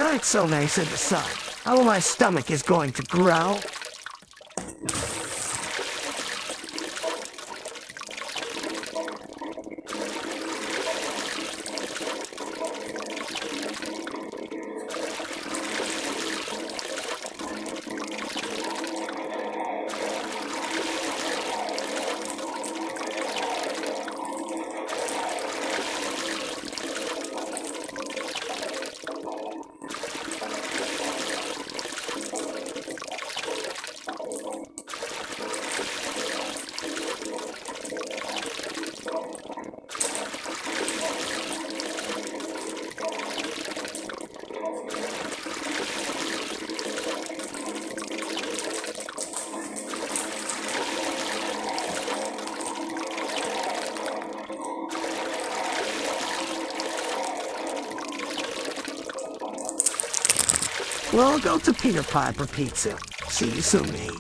Why it's so nice in the sun? How my stomach is going to growl? Well, I'll go to Peter Piper Pizza. See you soon, mate.